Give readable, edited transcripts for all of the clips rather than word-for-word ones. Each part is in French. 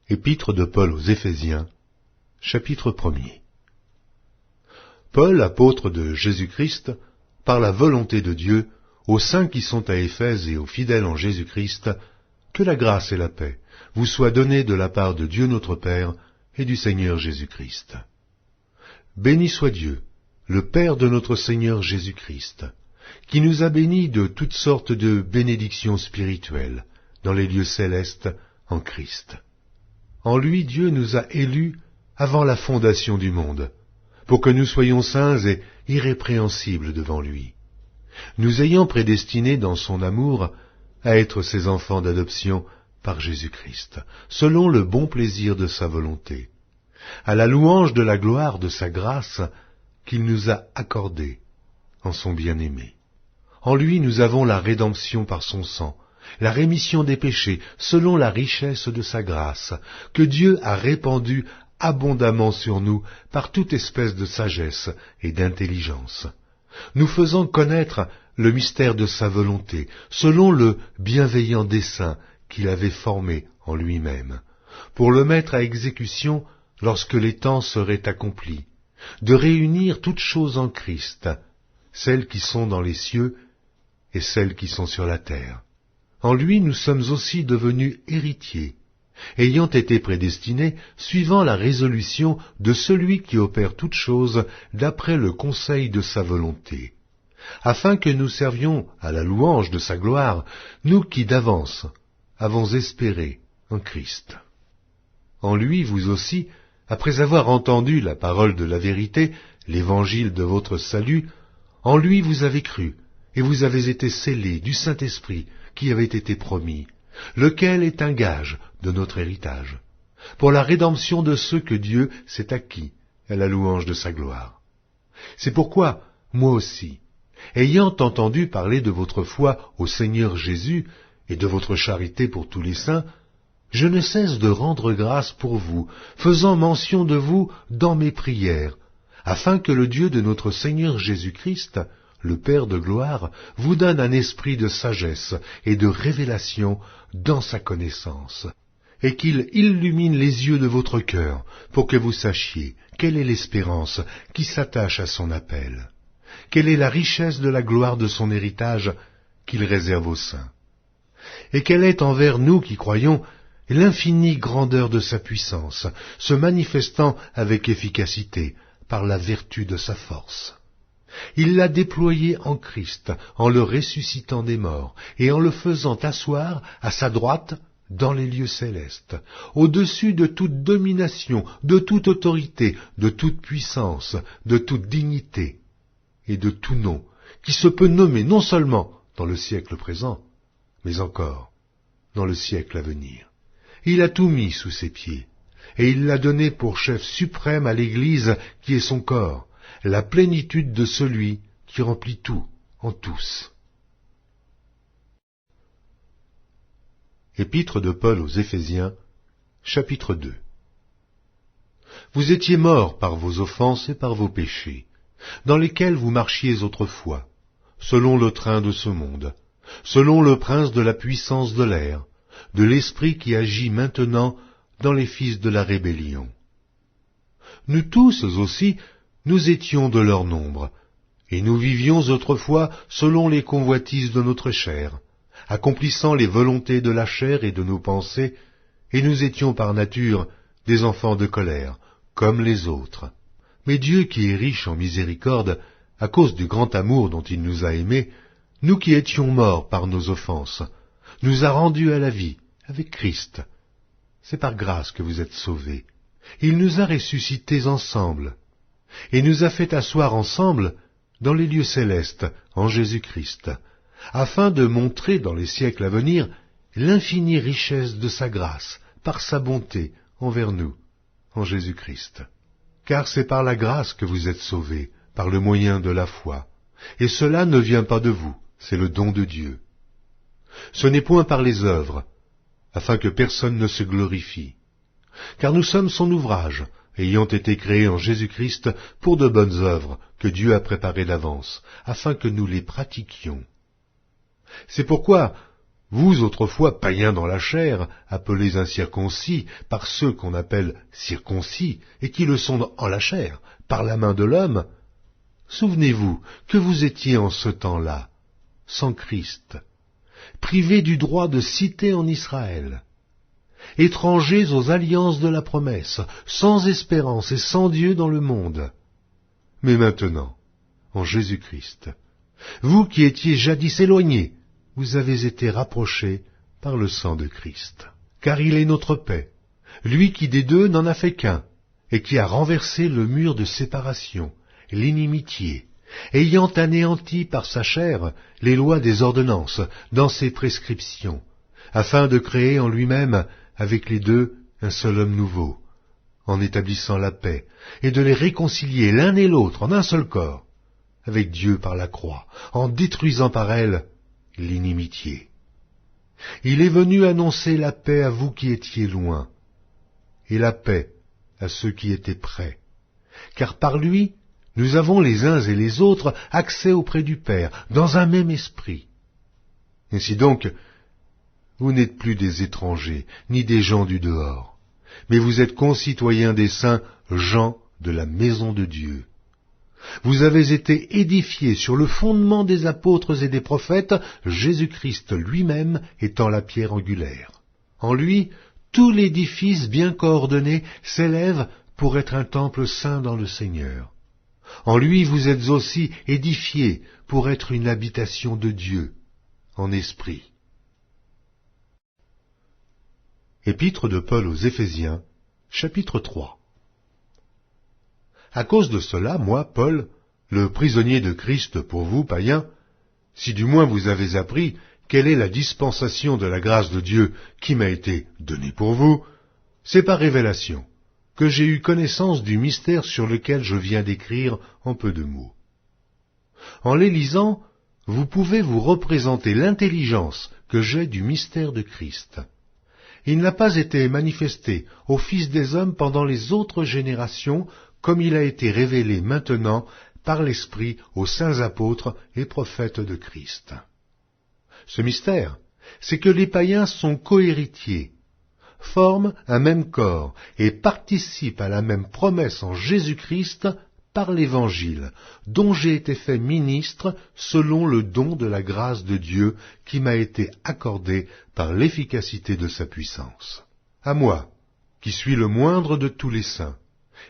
Épître de Paul aux Éphésiens, chapitre 1er. Paul, apôtre de Jésus-Christ, par la volonté de Dieu, aux saints qui sont à Éphèse et aux fidèles en Jésus-Christ, que la grâce et la paix vous soient données de la part de Dieu notre Père et du Seigneur Jésus-Christ. Béni soit Dieu, le Père de notre Seigneur Jésus-Christ, qui nous a bénis de toutes sortes de bénédictions spirituelles dans les lieux célestes en Christ. En lui, Dieu nous a élus avant la fondation du monde, pour que nous soyons saints et irrépréhensibles devant lui, nous ayant prédestinés dans son amour à être ses enfants d'adoption par Jésus-Christ, selon le bon plaisir de sa volonté, à la louange de la gloire de sa grâce qu'il nous a accordée en son bien-aimé. En lui nous avons la rédemption par son sang, la rémission des péchés selon la richesse de sa grâce, que Dieu a répandue abondamment sur nous par toute espèce de sagesse et d'intelligence, nous faisant connaître le mystère de sa volonté, selon le bienveillant dessein qu'il avait formé en lui-même, pour le mettre à exécution lorsque les temps seraient accomplis, de réunir toutes choses en Christ, celles qui sont dans les cieux et celles qui sont sur la terre. En lui nous sommes aussi devenus héritiers, ayant été prédestinés suivant la résolution de celui qui opère toutes choses d'après le conseil de sa volonté, afin que nous servions à la louange de sa gloire, nous qui d'avance avons espéré en Christ. En lui, vous aussi, après avoir entendu la parole de la vérité, l'évangile de votre salut, en lui vous avez cru, et vous avez été scellés du Saint-Esprit qui avait été promis, lequel est un gage de notre héritage, pour la rédemption de ceux que Dieu s'est acquis à la louange de sa gloire. C'est pourquoi, moi aussi, ayant entendu parler de votre foi au Seigneur Jésus et de votre charité pour tous les saints, je ne cesse de rendre grâce pour vous, faisant mention de vous dans mes prières, afin que le Dieu de notre Seigneur Jésus-Christ, le Père de gloire, vous donne un esprit de sagesse et de révélation dans sa connaissance, et qu'il illumine les yeux de votre cœur, pour que vous sachiez quelle est l'espérance qui s'attache à son appel, quelle est la richesse de la gloire de son héritage qu'il réserve aux saints, et quelle est envers nous qui croyons l'infinie grandeur de sa puissance, se manifestant avec efficacité par la vertu de sa force. Il l'a déployé en Christ, en le ressuscitant des morts, et en le faisant asseoir à sa droite dans les lieux célestes, au-dessus de toute domination, de toute autorité, de toute puissance, de toute dignité, et de tout nom, qui se peut nommer non seulement dans le siècle présent, mais encore dans le siècle à venir. Il a tout mis sous ses pieds, et il l'a donné pour chef suprême à l'Église qui est son corps, la plénitude de celui qui remplit tout en tous. Épître de Paul aux Éphésiens, chapitre 2. Vous étiez morts par vos offenses et par vos péchés, dans lesquels vous marchiez autrefois, selon le train de ce monde, selon le prince de la puissance de l'air, de l'esprit qui agit maintenant dans les fils de la rébellion. Nous tous aussi, nous étions de leur nombre, et nous vivions autrefois selon les convoitises de notre chair, accomplissant les volontés de la chair et de nos pensées, et nous étions par nature des enfants de colère, comme les autres. Mais Dieu qui est riche en miséricorde, à cause du grand amour dont il nous a aimés, nous qui étions morts par nos offenses, nous a rendus à la vie avec Christ. C'est par grâce que vous êtes sauvés. Il nous a ressuscités ensemble, et nous a fait asseoir ensemble dans les lieux célestes en Jésus-Christ, afin de montrer dans les siècles à venir l'infinie richesse de sa grâce par sa bonté envers nous en Jésus-Christ. Car c'est par la grâce que vous êtes sauvés, par le moyen de la foi, et cela ne vient pas de vous, c'est le don de Dieu. Ce n'est point par les œuvres, afin que personne ne se glorifie, car nous sommes son ouvrage, ayant été créés en Jésus-Christ pour de bonnes œuvres que Dieu a préparées d'avance, afin que nous les pratiquions. C'est pourquoi Vous, autrefois païens dans la chair, appelés incirconcis par ceux qu'on appelle circoncis, et qui le sont en la chair, par la main de l'homme, souvenez-vous que vous étiez en ce temps-là, sans Christ, privés du droit de cité en Israël, étrangers aux alliances de la promesse, sans espérance et sans Dieu dans le monde. Mais maintenant, en Jésus-Christ, vous qui étiez jadis éloignés, vous avez été rapprochés par le sang de Christ. Car il est notre paix, lui qui des deux n'en a fait qu'un, et qui a renversé le mur de séparation, l'inimitié, ayant anéanti par sa chair les lois des ordonnances dans ses prescriptions, afin de créer en lui-même avec les deux un seul homme nouveau, en établissant la paix, et de les réconcilier l'un et l'autre en un seul corps, avec Dieu par la croix, en détruisant par elle l'inimitié. Il est venu annoncer la paix à vous qui étiez loin, et la paix à ceux qui étaient près. Car par lui, nous avons les uns et les autres accès auprès du Père, dans un même esprit. Ainsi donc, vous n'êtes plus des étrangers, ni des gens du dehors, mais vous êtes concitoyens des saints, gens de la maison de Dieu. Vous avez été édifiés sur le fondement des apôtres et des prophètes, Jésus-Christ lui-même étant la pierre angulaire. En lui, tout l'édifice bien coordonné s'élève pour être un temple saint dans le Seigneur. En lui, vous êtes aussi édifiés pour être une habitation de Dieu, en esprit. Épître de Paul aux Éphésiens, chapitre 3. À cause de cela, moi, Paul, le prisonnier de Christ pour vous, païens, si du moins vous avez appris quelle est la dispensation de la grâce de Dieu qui m'a été donnée pour vous, c'est par révélation que j'ai eu connaissance du mystère sur lequel je viens d'écrire en peu de mots. En les lisant, vous pouvez vous représenter l'intelligence que j'ai du mystère de Christ. Il n'a pas été manifesté aux fils des hommes pendant les autres générations, comme il a été révélé maintenant par l'Esprit aux saints apôtres et prophètes de Christ. Ce mystère, c'est que les païens sont cohéritiers, forment un même corps et participent à la même promesse en Jésus-Christ par l'Évangile, dont j'ai été fait ministre selon le don de la grâce de Dieu qui m'a été accordé par l'efficacité de sa puissance. À moi, qui suis le moindre de tous les saints,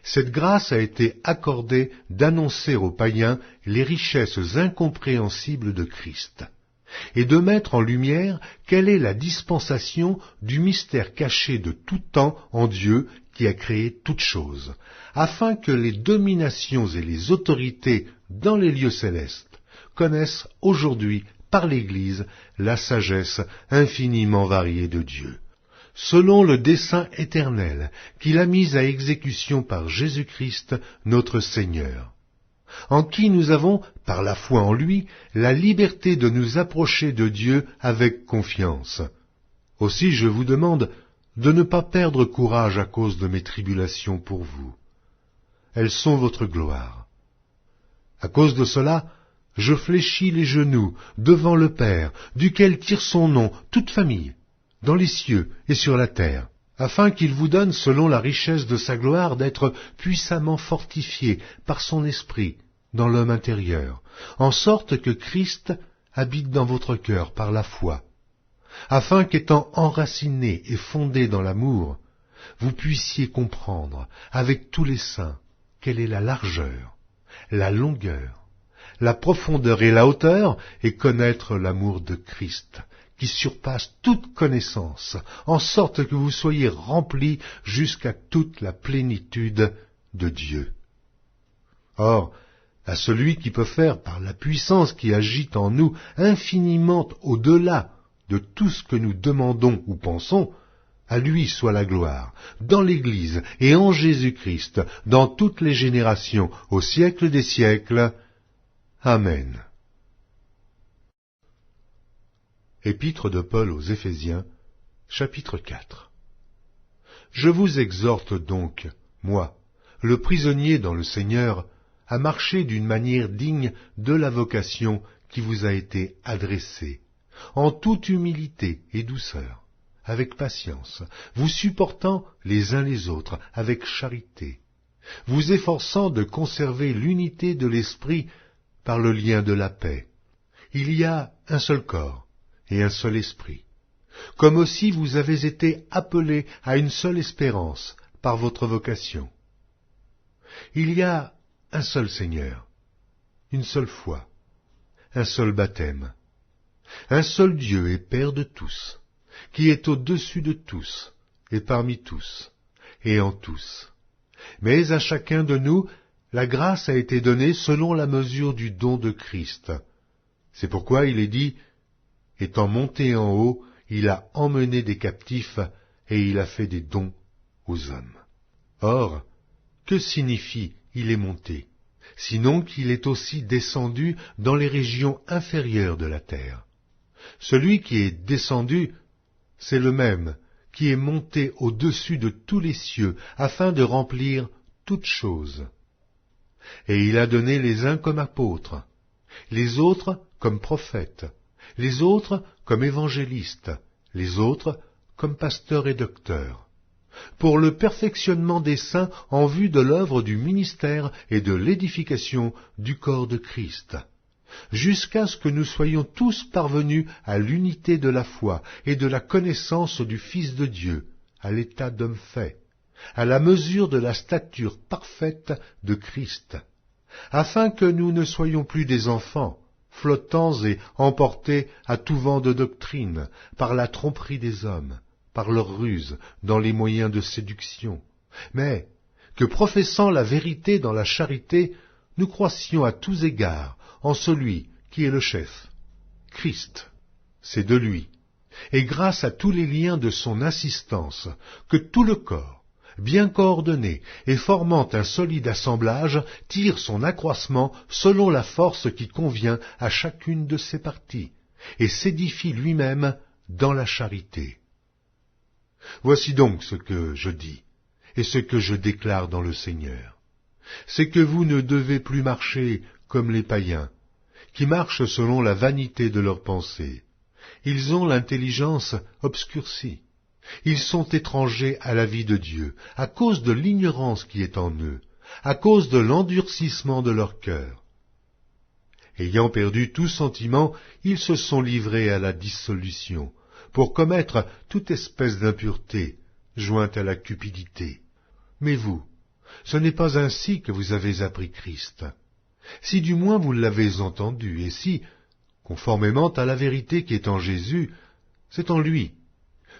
cette grâce a été accordée d'annoncer aux païens les richesses incompréhensibles de Christ, et de mettre en lumière quelle est la dispensation du mystère caché de tout temps en Dieu qui a créé toutes choses, afin que les dominations et les autorités dans les lieux célestes connaissent aujourd'hui par l'Église la sagesse infiniment variée de Dieu, selon le dessein éternel qu'il a mis à exécution par Jésus-Christ notre Seigneur, en qui nous avons, par la foi en lui, la liberté de nous approcher de Dieu avec confiance. Aussi je vous demande de ne pas perdre courage à cause de mes tribulations pour vous. Elles sont votre gloire. À cause de cela, je fléchis les genoux devant le Père, duquel tire son nom toute famille, dans les cieux et sur la terre, afin qu'il vous donne, selon la richesse de sa gloire, d'être puissamment fortifié par son esprit dans l'homme intérieur, en sorte que Christ habite dans votre cœur par la foi, afin qu'étant enraciné et fondé dans l'amour, vous puissiez comprendre, avec tous les saints, quelle est la largeur, la longueur, la profondeur et la hauteur, et connaître l'amour de Christ, qui surpasse toute connaissance, en sorte que vous soyez remplis jusqu'à toute la plénitude de Dieu. Or, à celui qui peut faire, par la puissance qui agit en nous, infiniment au-delà de tout ce que nous demandons ou pensons, à lui soit la gloire, dans l'Église et en Jésus-Christ, dans toutes les générations, au siècle des siècles. Amen. Épître de Paul aux Éphésiens, chapitre 4. Je vous exhorte donc, moi, le prisonnier dans le Seigneur, à marcher d'une manière digne de la vocation qui vous a été adressée, en toute humilité et douceur, avec patience, vous supportant les uns les autres avec charité, vous efforçant de conserver l'unité de l'esprit par le lien de la paix. Il y a un seul corps et un seul esprit, comme aussi vous avez été appelés à une seule espérance par votre vocation. Il y a un seul Seigneur, une seule foi, un seul baptême, un seul Dieu et Père de tous, qui est au-dessus de tous et parmi tous et en tous. Mais à chacun de nous, la grâce a été donnée selon la mesure du don de Christ. C'est pourquoi il est dit, « Étant monté en haut, il a emmené des captifs et il a fait des dons aux hommes. » Or, que signifie « il est monté » sinon qu'il est aussi descendu dans les régions inférieures de la terre. Celui qui est descendu, c'est le même qui est monté au-dessus de tous les cieux, afin de remplir toutes choses. Et il a donné les uns comme apôtres, les autres comme prophètes, les autres comme évangélistes, les autres comme pasteurs et docteurs, pour le perfectionnement des saints en vue de l'œuvre du ministère et de l'édification du corps de Christ, jusqu'à ce que nous soyons tous parvenus à l'unité de la foi et de la connaissance du Fils de Dieu, à l'état d'homme fait, à la mesure de la stature parfaite de Christ, afin que nous ne soyons plus des enfants, flottants et emportés à tout vent de doctrine, par la tromperie des hommes, par leur ruse, dans les moyens de séduction, mais que, professant la vérité dans la charité, nous croissions à tous égards en celui qui est le chef, Christ. C'est de lui, et grâce à tous les liens de son assistance, que tout le corps, bien coordonné et formant un solide assemblage, tire son accroissement selon la force qui convient à chacune de ses parties, et s'édifie lui-même dans la charité. Voici donc ce que je dis, et ce que je déclare dans le Seigneur. C'est que vous ne devez plus marcher comme les païens, qui marchent selon la vanité de leurs pensées. Ils ont l'intelligence obscurcie. Ils sont étrangers à la vie de Dieu, à cause de l'ignorance qui est en eux, à cause de l'endurcissement de leur cœur. Ayant perdu tout sentiment, ils se sont livrés à la dissolution, pour commettre toute espèce d'impureté, jointe à la cupidité. Mais vous, ce n'est pas ainsi que vous avez appris Christ. Si du moins vous l'avez entendu, et si, conformément à la vérité qui est en Jésus, c'est en lui,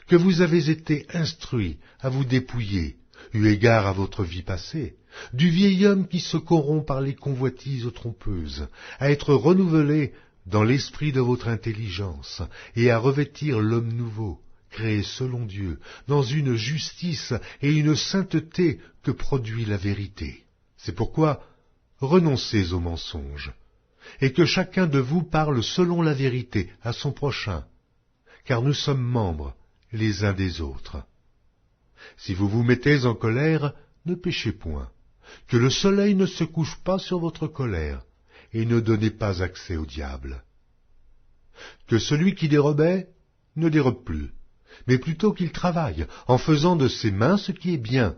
que vous avez été instruits à vous dépouiller, eu égard à votre vie passée, du vieil homme qui se corrompt par les convoitises trompeuses, à être renouvelé dans l'esprit de votre intelligence, et à revêtir l'homme nouveau, créé selon Dieu, dans une justice et une sainteté que produit la vérité. C'est pourquoi renoncez aux mensonges, et que chacun de vous parle selon la vérité à son prochain, car nous sommes membres les uns des autres. Si vous vous mettez en colère, ne péchez point, que le soleil ne se couche pas sur votre colère, et ne donnez pas accès au diable. Que celui qui dérobait ne dérobe plus, mais plutôt qu'il travaille, en faisant de ses mains ce qui est bien,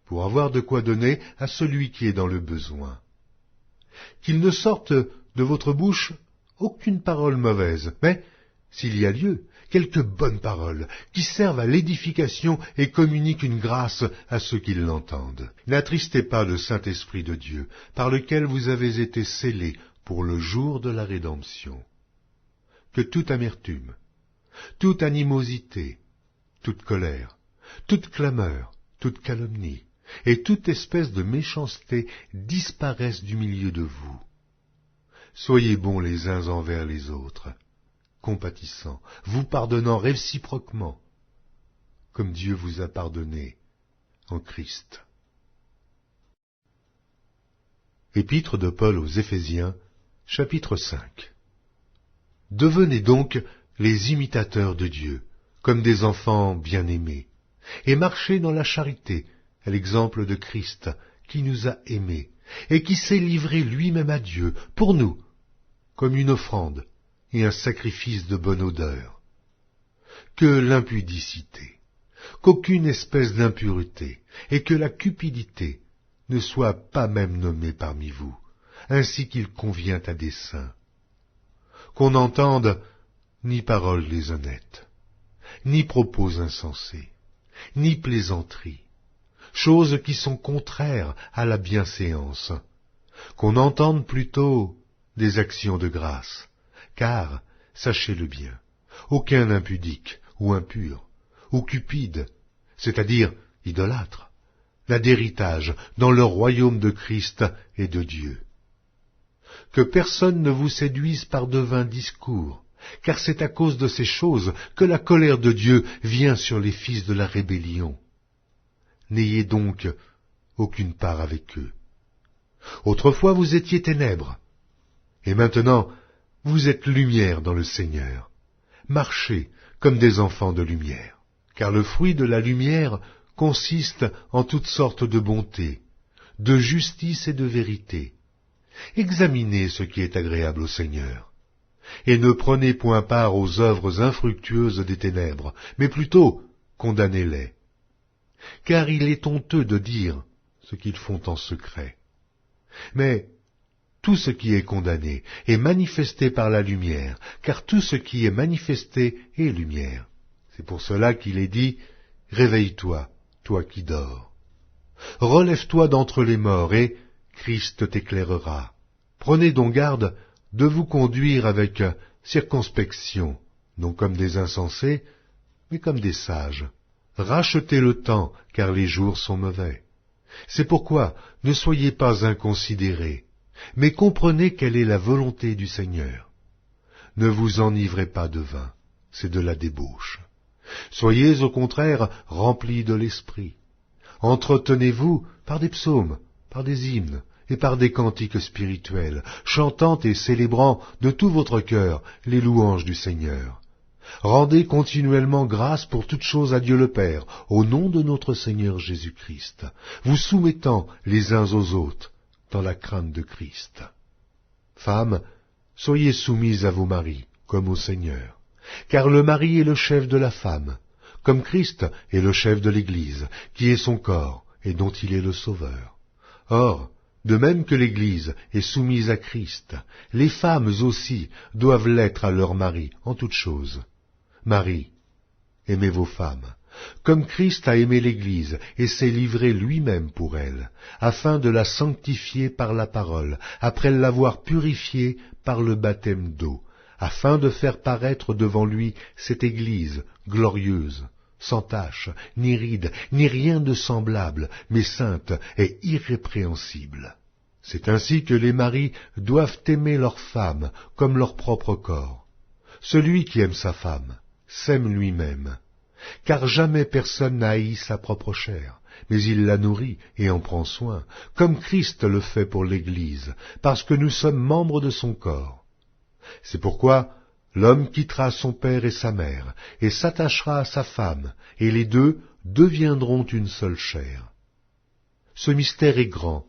pour avoir de quoi donner à celui qui est dans le besoin. Qu'il ne sorte de votre bouche aucune parole mauvaise, mais, s'il y a lieu, quelques bonnes paroles, qui servent à l'édification et communiquent une grâce à ceux qui l'entendent. N'attristez pas le Saint-Esprit de Dieu, par lequel vous avez été scellés pour le jour de la rédemption. Que toute amertume, toute animosité, toute colère, toute clameur, toute calomnie, et toute espèce de méchanceté disparaissent du milieu de vous. Soyez bons les uns envers les autres, compatissants, vous pardonnant réciproquement, comme Dieu vous a pardonné en Christ. Épître de Paul aux Éphésiens, chapitre 5. Devenez donc les imitateurs de Dieu, comme des enfants bien-aimés, et marchez dans la charité, à l'exemple de Christ, qui nous a aimés, et qui s'est livré lui-même à Dieu, pour nous, comme une offrande, et un sacrifice de bonne odeur. Que l'impudicité, qu'aucune espèce d'impureté, et que la cupidité ne soit pas même nommée parmi vous, ainsi qu'il convient à des saints. Qu'on n'entende ni paroles déshonnêtes, ni propos insensés, ni plaisanteries, choses qui sont contraires à la bienséance, qu'on entende plutôt des actions de grâce, car, sachez-le bien, aucun impudique ou impur, ou cupide, c'est-à-dire idolâtre, n'a d'héritage dans le royaume de Christ et de Dieu. Que personne ne vous séduise par de vains discours, car c'est à cause de ces choses que la colère de Dieu vient sur les fils de la rébellion. N'ayez donc aucune part avec eux. Autrefois vous étiez ténèbres, et maintenant vous êtes lumière dans le Seigneur. Marchez comme des enfants de lumière, car le fruit de la lumière consiste en toutes sortes de bonté, de justice et de vérité. Examinez ce qui est agréable au Seigneur, et ne prenez point part aux œuvres infructueuses des ténèbres, mais plutôt condamnez-les. Car il est honteux de dire ce qu'ils font en secret. Mais tout ce qui est condamné est manifesté par la lumière, car tout ce qui est manifesté est lumière. C'est pour cela qu'il est dit « Réveille-toi, toi qui dors. Relève-toi d'entre les morts, et Christ t'éclairera. Prenez donc garde de vous conduire avec circonspection, non comme des insensés, mais comme des sages. Rachetez le temps, car les jours sont mauvais. C'est pourquoi ne soyez pas inconsidérés, mais comprenez quelle est la volonté du Seigneur. Ne vous enivrez pas de vin, c'est de la débauche. Soyez au contraire remplis de l'esprit. Entretenez-vous par des psaumes, par des hymnes et par des cantiques spirituels, chantant et célébrant de tout votre cœur les louanges du Seigneur. Rendez continuellement grâce pour toutes choses à Dieu le Père, au nom de notre Seigneur Jésus-Christ, vous soumettant les uns aux autres dans la crainte de Christ. Femmes, soyez soumises à vos maris, comme au Seigneur, car le mari est le chef de la femme, comme Christ est le chef de l'Église, qui est son corps, et dont il est le Sauveur. Or, de même que l'Église est soumise à Christ, les femmes aussi doivent l'être à leur mari en toutes choses. Marie, aimez vos femmes, comme Christ a aimé l'Église et s'est livré lui-même pour elle, afin de la sanctifier par la parole, après l'avoir purifiée par le baptême d'eau, afin de faire paraître devant lui cette Église glorieuse, sans tache, ni ride, ni rien de semblable, mais sainte et irrépréhensible. C'est ainsi que les maris doivent aimer leurs femmes comme leur propre corps. Celui qui aime sa femme s'aime lui-même, car jamais personne n'a haï sa propre chair, mais il la nourrit et en prend soin, comme Christ le fait pour l'Église, parce que nous sommes membres de son corps. C'est pourquoi l'homme quittera son père et sa mère, et s'attachera à sa femme, et les deux deviendront une seule chair. Ce mystère est grand.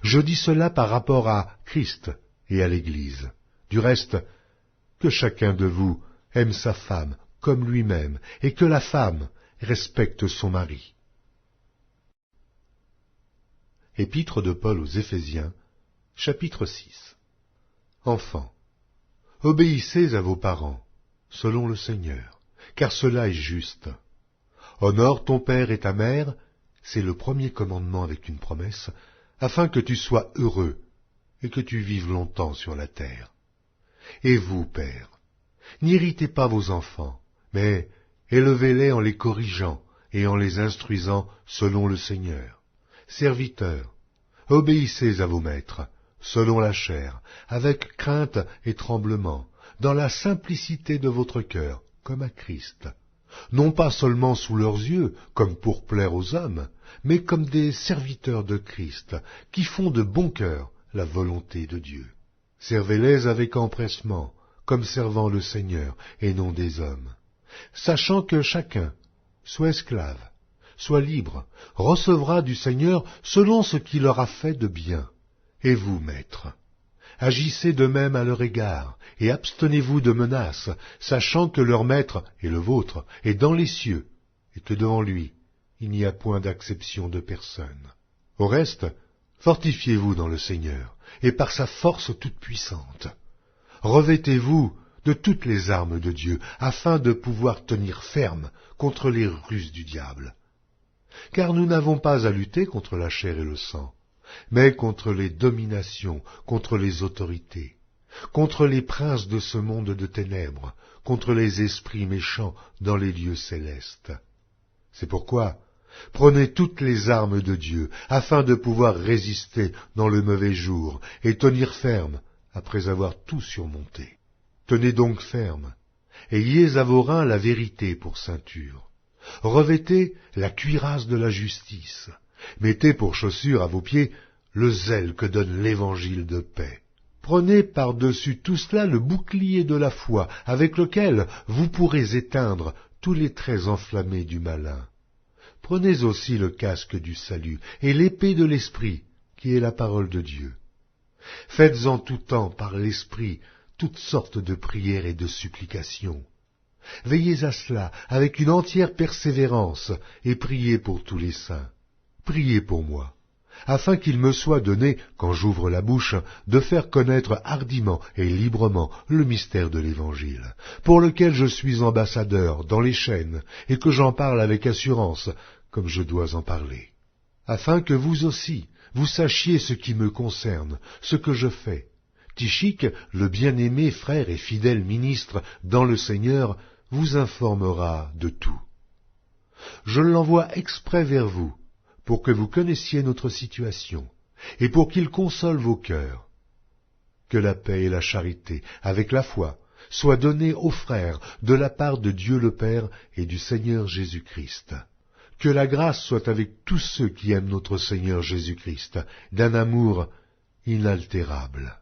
Je dis cela par rapport à Christ et à l'Église. Du reste, que chacun de vous aime sa femme comme lui-même, et que la femme respecte son mari. Épître de Paul aux Éphésiens, chapitre 6. Enfants, obéissez à vos parents, selon le Seigneur, car cela est juste. Honore ton père et ta mère, c'est le premier commandement avec une promesse, afin que tu sois heureux et que tu vives longtemps sur la terre. Et vous, pères, n'irritez pas vos enfants, mais élevez-les en les corrigeant et en les instruisant selon le Seigneur. Serviteurs, obéissez à vos maîtres, selon la chair, avec crainte et tremblement, dans la simplicité de votre cœur, comme à Christ, non pas seulement sous leurs yeux, comme pour plaire aux hommes, mais comme des serviteurs de Christ, qui font de bon cœur la volonté de Dieu. Servez-les avec empressement, comme servant le Seigneur, et non des hommes, sachant que chacun, soit esclave, soit libre, recevra du Seigneur selon ce qu'il aura fait de bien. Et vous, maîtres, Agissez de même à leur égard, et abstenez-vous de menaces, sachant que leur maître et le vôtre est dans les cieux, et que devant lui, il n'y a point d'acception de personne. Au reste, fortifiez-vous dans le Seigneur, et par sa force toute-puissante. Revêtez-vous de toutes les armes de Dieu, afin de pouvoir tenir ferme contre les ruses du diable. Car nous n'avons pas à lutter contre la chair et le sang, mais contre les dominations, contre les autorités, contre les princes de ce monde de ténèbres, contre les esprits méchants dans les lieux célestes. C'est pourquoi, prenez toutes les armes de Dieu, afin de pouvoir résister dans le mauvais jour, et tenir ferme, après avoir tout surmonté. Tenez donc ferme, ayez à vos reins la vérité pour ceinture. Revêtez la cuirasse de la justice, mettez pour chaussure à vos pieds le zèle que donne l'évangile de paix. Prenez par-dessus tout cela le bouclier de la foi, avec lequel vous pourrez éteindre tous les traits enflammés du malin. Prenez aussi le casque du salut et l'épée de l'Esprit, qui est la parole de Dieu. Faites en tout temps par l'Esprit toutes sortes de prières et de supplications. Veillez à cela avec une entière persévérance et priez pour tous les saints. Priez pour moi, afin qu'il me soit donné, quand j'ouvre la bouche, de faire connaître hardiment et librement le mystère de l'Évangile, pour lequel je suis ambassadeur dans les chaînes, et que j'en parle avec assurance, comme je dois en parler. Afin que vous aussi, vous sachiez ce qui me concerne, ce que je fais. Tychique, le bien-aimé frère et fidèle ministre dans le Seigneur, vous informera de tout. Je l'envoie exprès vers vous, pour que vous connaissiez notre situation, et pour qu'il console vos cœurs. Que la paix et la charité, avec la foi, soient données aux frères de la part de Dieu le Père et du Seigneur Jésus-Christ. Que la grâce soit avec tous ceux qui aiment notre Seigneur Jésus-Christ, d'un amour inaltérable.